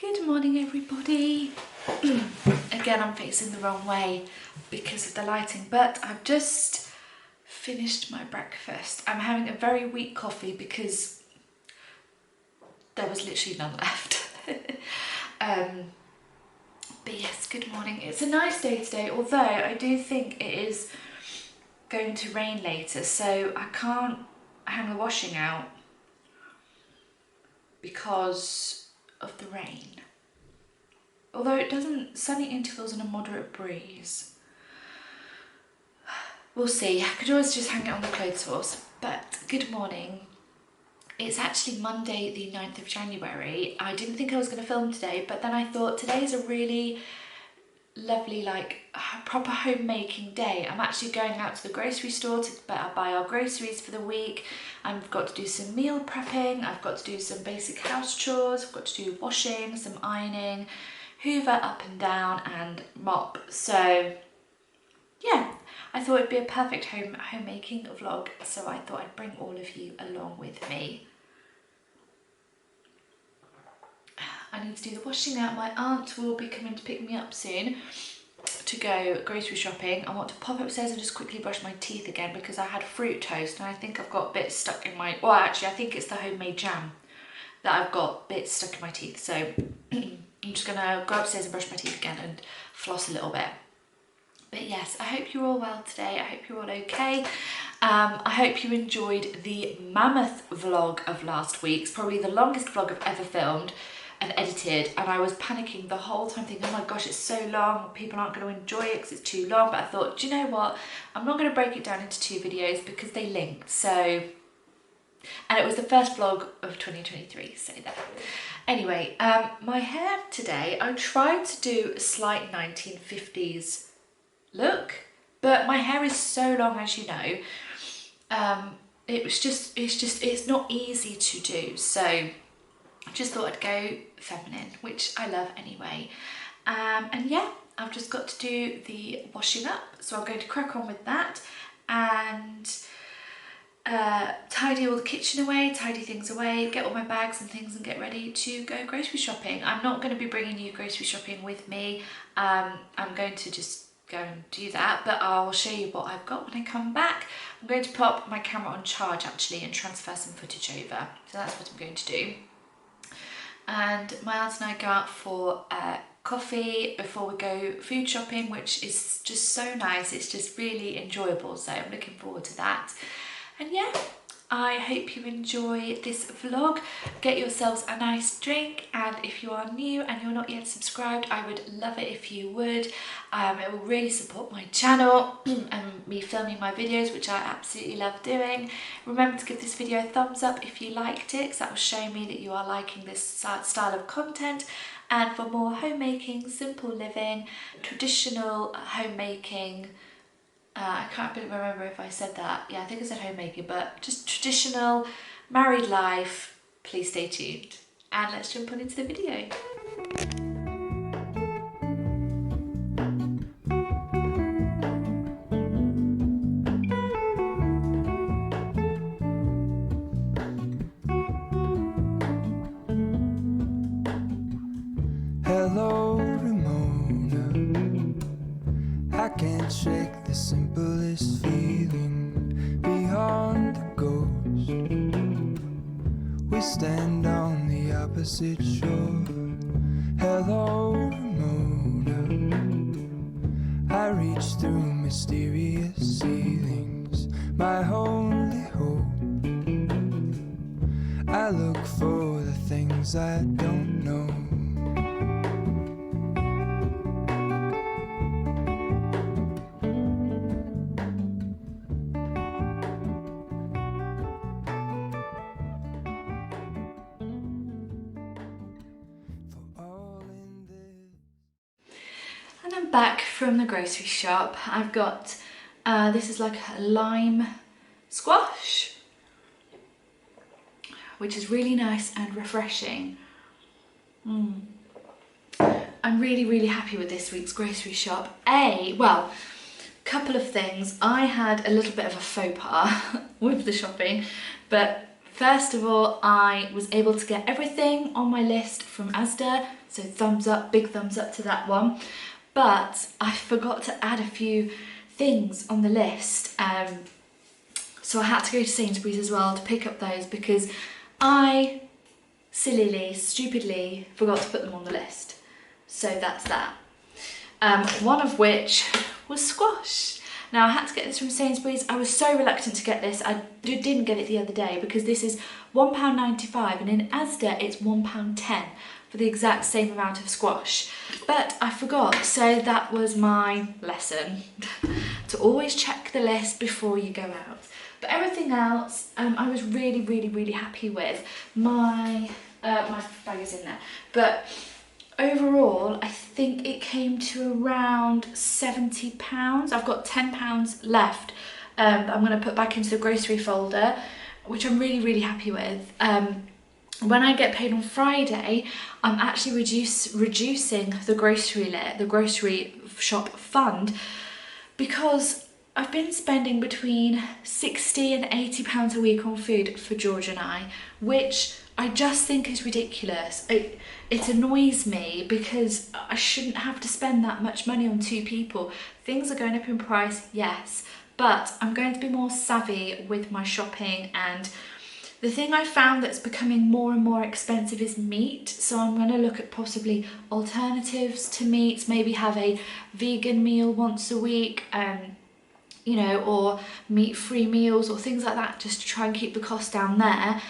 Good morning everybody. Again, I'm facing the wrong way because of the lighting, but I've just finished my breakfast. I'm having a very weak coffee because there was literally none left. But yes, good morning. It's a nice day today, although I do think it is going to rain later, so I can't hang the washing out because of the rain. Although it doesn't, sunny intervals and a moderate breeze. We'll see. I could always just hang it on the clothes horse. But good morning. It's actually Monday the 9th of January. I didn't think I was going to film today, but then I thought today's a really lovely, proper homemaking day. I'm actually going out to the grocery store to buy our groceries for the week. I've got to do some meal prepping. I've got to do some basic house chores. I've got to do washing, some ironing, hoover up and down and mop. So yeah, I thought it'd be a perfect homemaking vlog, so I thought I'd bring all of you along with me. I need to do the washing out. My aunt will be coming to pick me up soon to go grocery shopping. I want to pop upstairs and just quickly brush my teeth again because I had fruit toast and I think I've got bits stuck in my, well actually I think it's the homemade jam that I've got bits stuck in my teeth, so I'm just gonna go upstairs and brush my teeth again and floss a little bit. But yes, I hope you're all well today. I hope you're all okay. I hope you enjoyed the mammoth vlog of last week's, probably the longest vlog I've ever filmed and edited, and I was panicking the whole time thinking, oh my gosh, it's so long, people aren't going to enjoy it because it's too long. But I thought, do you know what, I'm not going to break it down into 2 videos because they linked. So, and it was the first vlog of 2023, so there. Anyway, my hair today, I tried to do a slight 1950s look, but my hair is so long, as you know. It's not easy to do, so I just thought I'd go feminine, which I love anyway. And yeah, I've just got to do the washing up, so I'm going to crack on with that and tidy all the kitchen away, tidy things away, get all my bags and things and get ready to go grocery shopping. I'm not going to be bringing you grocery shopping with me. I'm going to just go and do that, but I'll show you what I've got when I come back. I'm going to pop my camera on charge actually and transfer some footage over, so that's what I'm going to do. And my aunt and I go out for coffee before we go food shopping, which is just so nice. It's just really enjoyable, so I'm looking forward to that. And yeah, I hope you enjoy this vlog. Get yourselves a nice drink, and if you are new and you're not yet subscribed, I would love it if you would. It will really support my channel and me filming my videos, which I absolutely love doing. Remember to give this video a thumbs up if you liked it, because that will show me that you are liking this style of content. And for more homemaking, simple living, traditional homemaking, I can't remember if I said that. Yeah, I think I said homemaking, but just traditional married life. Please stay tuned and let's jump on into the video. Hello, Ramona. I can't shake the simplest feeling beyond the ghost. We stand on the opposite shore. Hello, Ramona. I reach through mysterious ceilings, my only hope. I look for the things I don't know. And I'm back from the grocery shop. I've got, this is like a lime squash, which is really nice and refreshing. I'm really happy with this week's grocery shop. Well, couple of things. I had a little bit of a faux pas with the shopping, but first of all, I was able to get everything on my list from Asda So thumbs up, big thumbs up to that one. But I forgot to add a few things on the list. So I had to go to Sainsbury's as well to pick up those because I sillily, stupidly forgot to put them on the list. So that's that. One of which was squash. Now I had to get this from Sainsbury's. I was so reluctant to get this. I didn't get it the other day because this is £1.95 and in Asda it's £1.10 for the exact same amount of squash. But I forgot, so that was my lesson to always check the list before you go out. But everything else I was really happy with. My bag is in there. But overall, I think it came to around £70. I've got £10 left that I'm going to put back into the grocery folder, which I'm really happy with. When I get paid on Friday, I'm actually reducing the grocery shop fund because I've been spending between £60 and £80 a week on food for George and I, which I just think is ridiculous. It annoys me because I shouldn't have to spend that much money on two people. Things are going up in price, yes, but I'm going to be more savvy with my shopping, and the thing I found that's becoming more and more expensive is meat. So I'm going to look at possibly alternatives to meats, maybe have a vegan meal once a week, you know, or meat-free meals or things like that, just to try and keep the cost down there.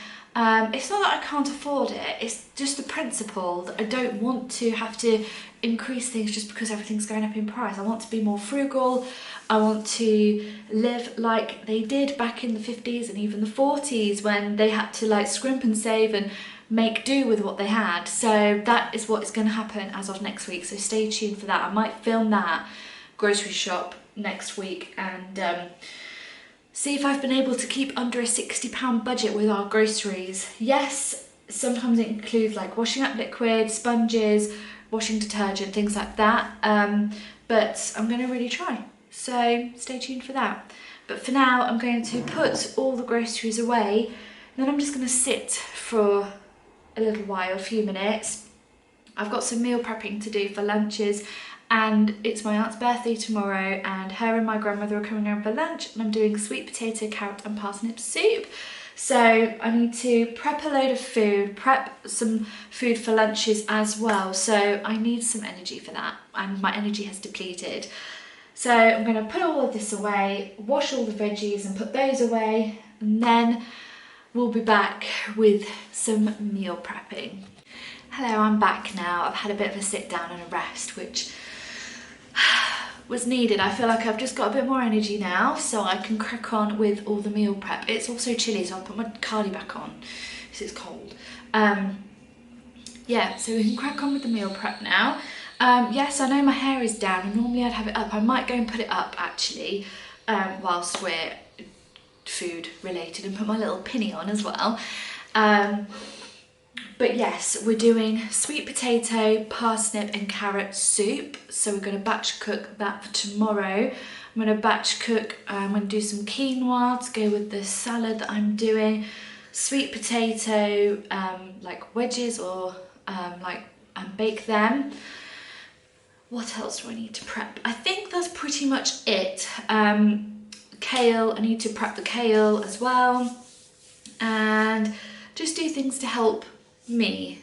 It's not that I can't afford it, it's just the principle that I don't want to have to increase things just because everything's going up in price. I want to be more frugal. I want to live like they did back in the 50s and even the 40s when they had to like scrimp and save and make do with what they had. So that is what is going to happen as of next week, so stay tuned for that. I might film that grocery shop next week and see if I've been able to keep under a £60 budget with our groceries. Yes, sometimes it includes like washing up liquid, sponges, washing detergent, things like that, but I'm going to really try, so stay tuned for that. But for now I'm going to put all the groceries away and then I'm just going to sit for a little while, a few minutes. I've got some meal prepping to do for lunches, and it's my aunt's birthday tomorrow and her and my grandmother are coming around for lunch, and I'm doing sweet potato, carrot and parsnip soup. So I need to prep a load of food, prep some food for lunches as well. So I need some energy for that, and my energy has depleted. So I'm going to put all of this away, wash all the veggies and put those away, and then we'll be back with some meal prepping. Hello, I'm back now. I've had a bit of a sit down and a rest, which was needed. I feel like I've just got a bit more energy now, so I can crack on with all the meal prep. It's also chilly, so I'll put my cardi back on because it's cold. Yeah, so we can crack on with the meal prep now. Yes, I know my hair is down and normally I'd have it up. I might go and put it up actually whilst we're food related, and put my little pinny on as well. But yes, we're doing sweet potato, parsnip and carrot soup. So we're going to batch cook that for tomorrow. I'm going to batch cook, I'm going to do some quinoa to go with the salad that I'm doing. Sweet potato, like wedges or and bake them. What else do I need to prep? I think that's pretty much it. Kale, I need to prep the kale as well. And just do things to help me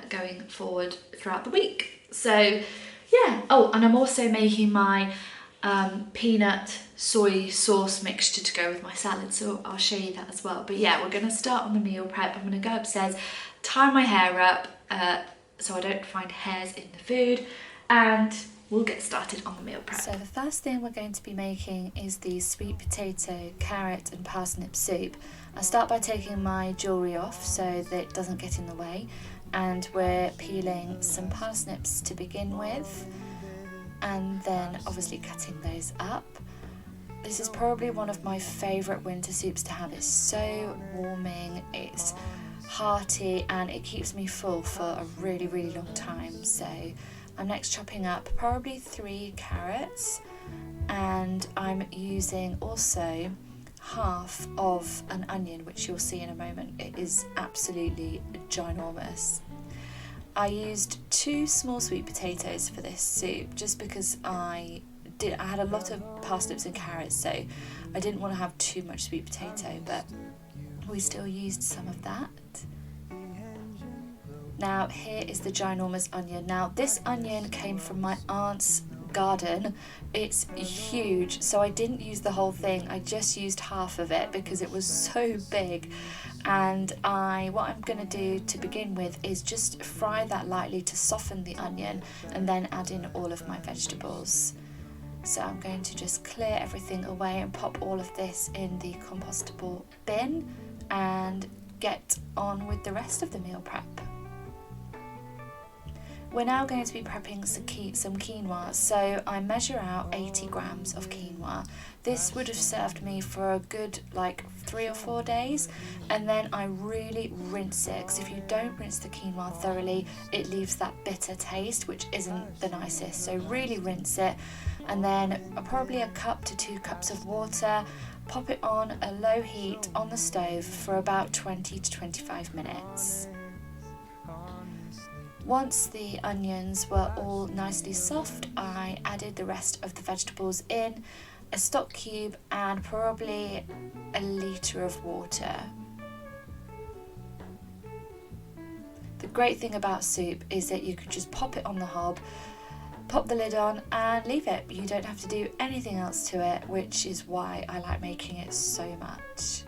going forward throughout the week. So yeah, oh, and I'm also making my peanut soy sauce mixture to go with my salad, so I'll show you that as well. But yeah, we're going to start on the meal prep. I'm going to go upstairs, tie my hair up so I don't find hairs in the food, and we'll get started on the meal prep. So the first thing we're going to be making is the sweet potato, carrot and parsnip soup. I start by taking my jewellery off so that it doesn't get in the way, and we're peeling some parsnips to begin with, and then obviously cutting those up. This is probably one of my favourite winter soups to have. It's so warming, it's hearty, and it keeps me full for a really long time. So I'm next chopping up probably 3 carrots, and I'm using also half of an onion, which you'll see in a moment. It is absolutely ginormous. I used 2 small sweet potatoes for this soup just because I had a lot of parsnips and carrots, so I didn't want to have too much sweet potato, but we still used some of that. Now here is the ginormous onion. Now this onion came from my aunt's garden. It's huge, so I didn't use the whole thing. I just used half of it because it was so big. And what I'm going to do to begin with is just fry that lightly to soften the onion and then add in all of my vegetables. So I'm going to just clear everything away and pop all of this in the compostable bin and get on with the rest of the meal prep. We're now going to be prepping some quinoa, so I measure out 80 grams of quinoa. This would have served me for a good 3 or 4 days, and then I really rinse it, because if you don't rinse the quinoa thoroughly, it leaves that bitter taste, which isn't the nicest. So really rinse it, and then probably a cup to 2 cups of water, pop it on a low heat on the stove for about 20 to 25 minutes. Once the onions were all nicely soft, I added the rest of the vegetables in, a stock cube and probably a litre of water. The great thing about soup is that you can just pop it on the hob, pop the lid on and leave it. You don't have to do anything else to it, which is why I like making it so much.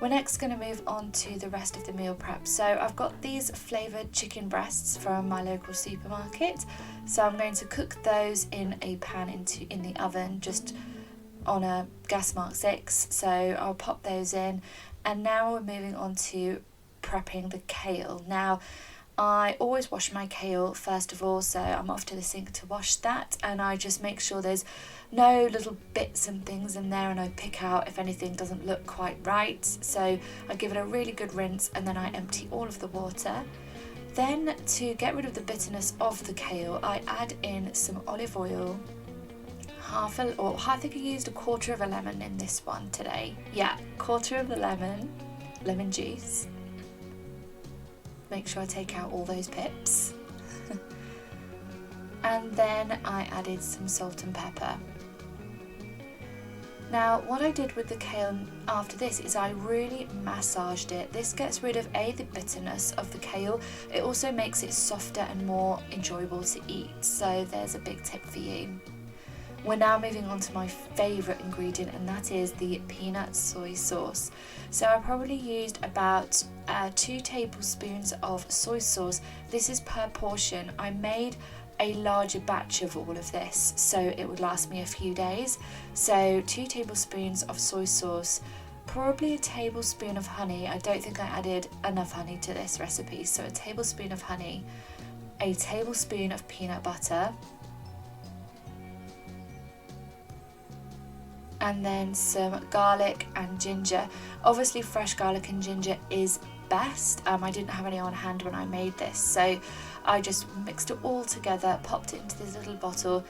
We're next going to move on to the rest of the meal prep. So I've got these flavoured chicken breasts from my local supermarket. So I'm going to cook those in a pan in the oven, just on a gas mark 6. So I'll pop those in. And now we're moving on to prepping the kale. Now, I always wash my kale first of all, so I'm off to the sink to wash that, and I just make sure there's no little bits and things in there, and I pick out if anything doesn't look quite right. So I give it a really good rinse and then I empty all of the water. Then, to get rid of the bitterness of the kale, I add in some olive oil, I think I used a quarter of a lemon in this one today. Yeah, quarter of a lemon juice. Make sure I take out all those pips. And then I added some salt and pepper. Now, what I did with the kale after this is I really massaged it. This gets rid of the bitterness of the kale. It also makes it softer and more enjoyable to eat. So there's a big tip for you. We're now moving on to my favourite ingredient, and that is the peanut soy sauce. So I probably used about 2 tablespoons of soy sauce. This is per portion. I made a larger batch of all of this, so it would last me a few days. So 2 tablespoons of soy sauce, probably a tablespoon of honey. I don't think I added enough honey to this recipe, so a tablespoon of honey, a tablespoon of peanut butter, and then some garlic and ginger. Obviously fresh garlic and ginger is best. I didn't have any on hand when I made this, so I just mixed it all together, popped it into this little bottle,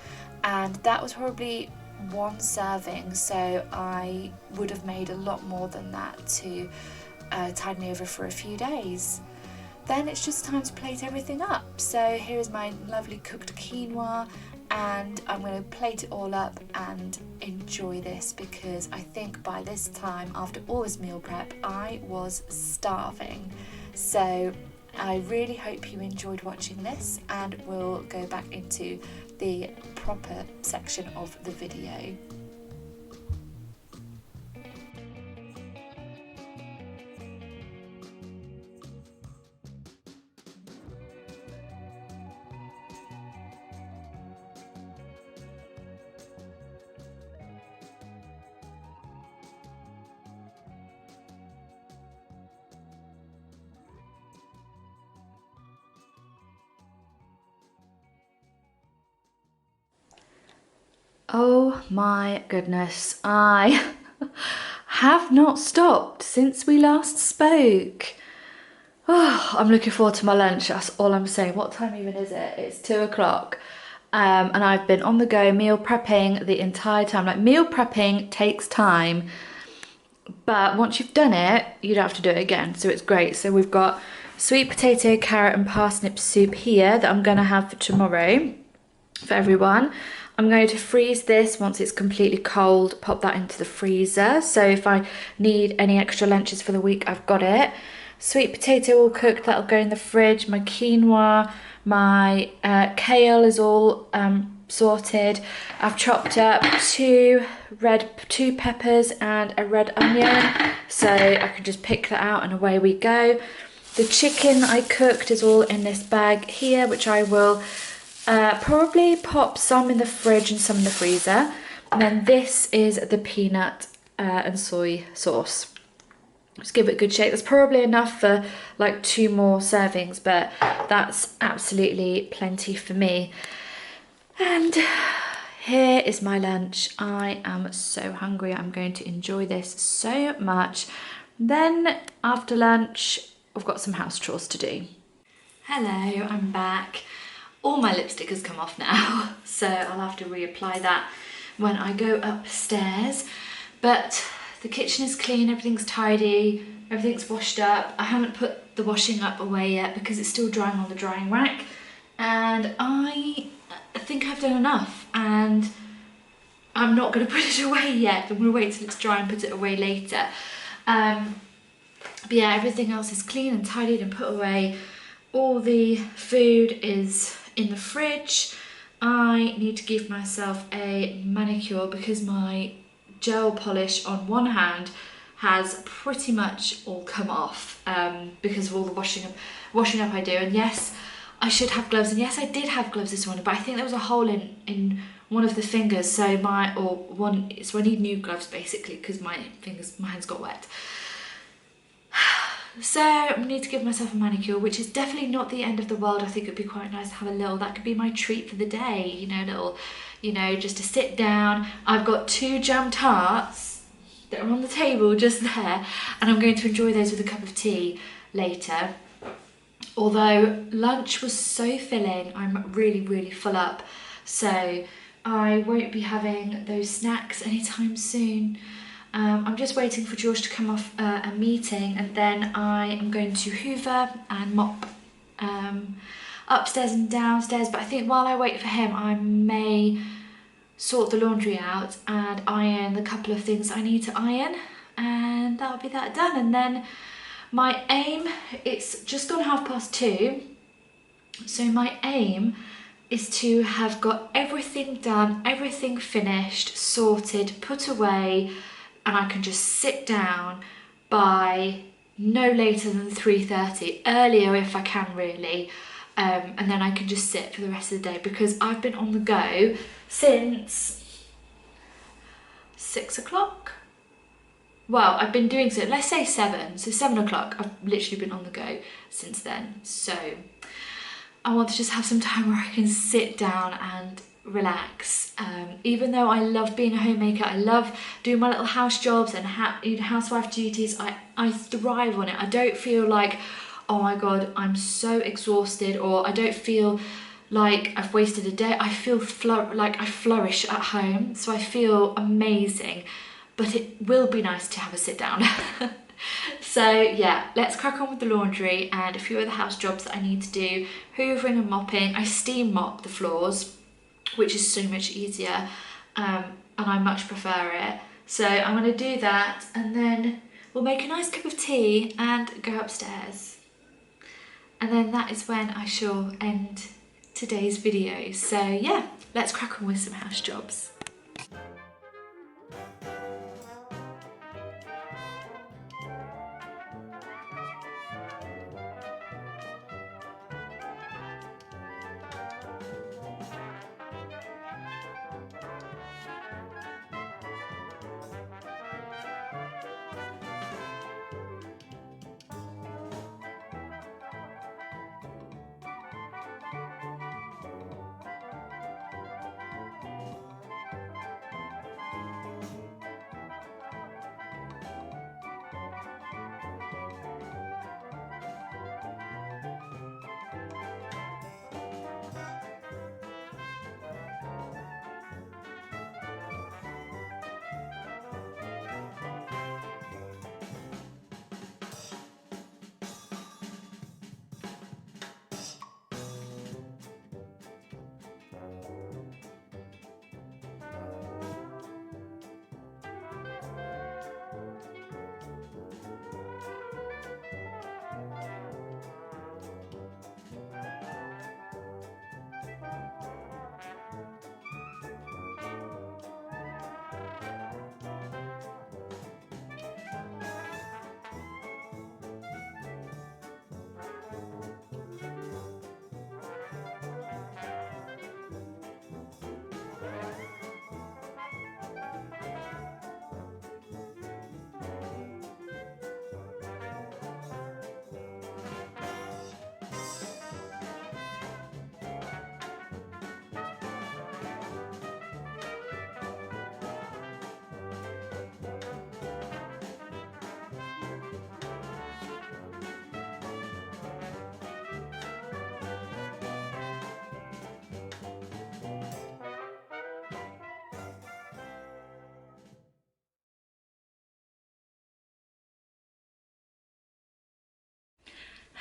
and that was probably 1 serving, so I would have made a lot more than that to tide me over for a few days. Then it's just time to plate everything up. So here is my lovely cooked quinoa, and I'm going to plate it all up and enjoy this, because I think by this time, after all this meal prep, I was starving. So I really hope you enjoyed watching this, and we'll go back into the proper section of the video. Oh my goodness, I have not stopped since we last spoke. Oh, I'm looking forward to my lunch, that's all I'm saying. What time even is it? It's 2 o'clock. And I've been on the go meal prepping the entire time. Like, meal prepping takes time, but once you've done it, you don't have to do it again, so it's great. So we've got sweet potato, carrot and parsnip soup here that I'm going to have for tomorrow for everyone. I'm going to freeze this once it's completely cold, pop that into the freezer. So if I need any extra lunches for the week, I've got it. Sweet potato all cooked, that'll go in the fridge. My quinoa, my kale is all sorted. I've chopped up two peppers and a red onion, so I can just pick that out and away we go. The chicken I cooked is all in this bag here, which I will probably pop some in the fridge and some in the freezer. And then this is the peanut and soy sauce. Just give it a good shake. That's probably enough for like 2 more servings, but that's absolutely plenty for me. And here is my lunch. I am so hungry. I'm going to enjoy this so much. Then after lunch, I've got some house chores to do. Hello, I'm back. All my lipstick has come off now, so I'll have to reapply that when I go upstairs. But the kitchen is clean, everything's tidy, everything's washed up. I haven't put the washing up away yet because it's still drying on the drying rack. And I think I've done enough, and I'm not going to put it away yet. I'm going to wait till it's dry and put it away later. But yeah, everything else is clean and tidied and put away. All the food is in the fridge. I need to give myself a manicure because my gel polish on one hand has pretty much all come off because of all the washing up I do. And yes, I should have gloves, and yes, I did have gloves this morning, but I think there was a hole in one of the fingers, so I need new gloves basically because my hands got wet. So I need to give myself a manicure, which is definitely not the end of the world. I think it'd be quite nice to have that could be my treat for the day, just to sit down. I've got 2 jam tarts that are on the table just there, and I'm going to enjoy those with a cup of tea later. Although lunch was so filling, I'm really, really full up, so I won't be having those snacks anytime soon. I'm just waiting for George to come off a meeting, and then I am going to hoover and mop upstairs and downstairs. But I think while I wait for him, I may sort the laundry out and iron the couple of things I need to iron, and that'll be that done. And then my aim, it's just gone 2:30, so my aim is to have got everything done, everything finished, sorted, put away, and I can just sit down by no later than 3:30, earlier if I can really, and then I can just sit for the rest of the day because I've been on the go since 6 o'clock. Well, I've been doing so, let's say 7, so 7 o'clock, I've literally been on the go since then. So I want to just have some time where I can sit down and relax. Even though I love being a homemaker, I love doing my little house jobs and housewife duties, I thrive on it. I don't feel like, oh my god, I'm so exhausted, or I don't feel like I've wasted a day. I feel like I flourish at home, so I feel amazing. But it will be nice to have a sit down. So yeah, let's crack on with the laundry and a few other house jobs that I need to do. Hoovering and mopping. I steam mop the floors, which is so much easier, and I much prefer it. So I'm going to do that, and then we'll make a nice cup of tea and go upstairs. And then that is when I shall end today's video. So yeah, let's crack on with some house jobs.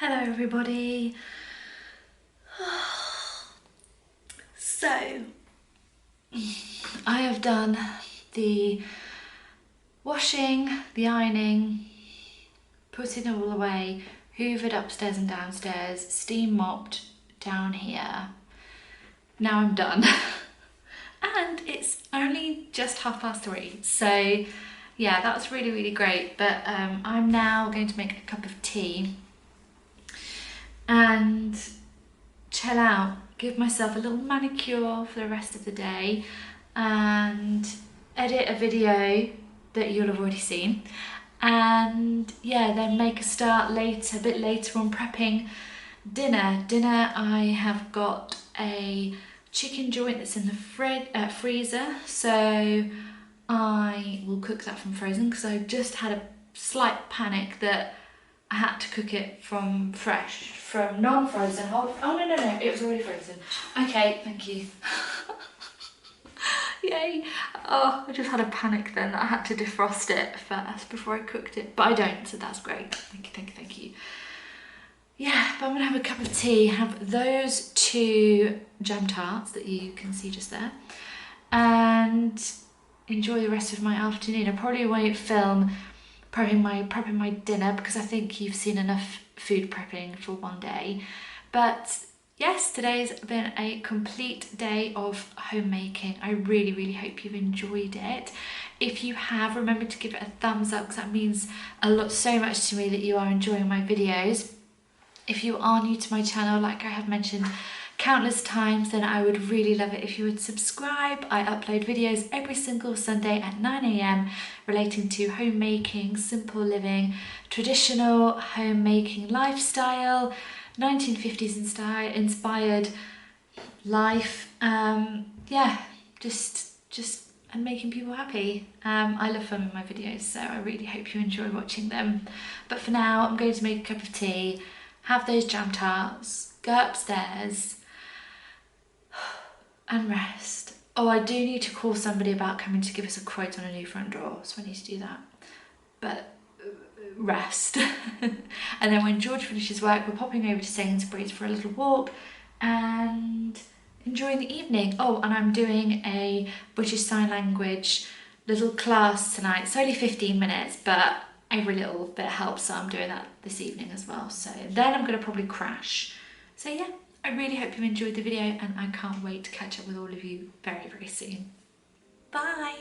Hello everybody. So, I have done the washing, the ironing, putting it all away, hoovered upstairs and downstairs, steam mopped down here. Now I'm done. And it's only just 3:30. So yeah, that was really, really great. But I'm now going to make a cup of tea and chill out, give myself a little manicure for the rest of the day and edit a video that you'll have already seen. And yeah, then make a start later, a bit later on prepping dinner. I have got a chicken joint that's in the freezer, so I will cook that from frozen because I just had a slight panic that I had to cook it from fresh, from non-frozen. Oh no, it was already frozen. Okay, thank you. Yay. Oh, I just had a panic then that I had to defrost it first before I cooked it, but I don't, so that's great. Thank you. Yeah, but I'm gonna have a cup of tea, have those 2 jam tarts that you can see just there, and enjoy the rest of my afternoon. I probably won't film prepping my dinner because I think you've seen enough food prepping for one day. But yes, today's been a complete day of homemaking. I really, really hope you've enjoyed it. If you have, remember to give it a thumbs up because that means so much to me that you are enjoying my videos. If you are new to my channel, like I have mentioned countless times, then I would really love it if you would subscribe. I upload videos every single Sunday at 9 AM relating to homemaking, simple living, traditional homemaking lifestyle, 1950s inspired life. Yeah, just and making people happy. I love filming my videos, so I really hope you enjoy watching them. But for now, I'm going to make a cup of tea, have those jam tarts, go upstairs and rest. Oh, I do need to call somebody about coming to give us a quote on a new front door, so I need to do that. But rest. And then when George finishes work, we're popping over to Sainsbury's for a little walk and enjoying the evening. Oh, and I'm doing a British Sign Language little class tonight. It's only 15 minutes, but every little bit helps, so I'm doing that this evening as well. So then I'm going to probably crash. So yeah, I really hope you enjoyed the video and I can't wait to catch up with all of you very, very soon. Bye!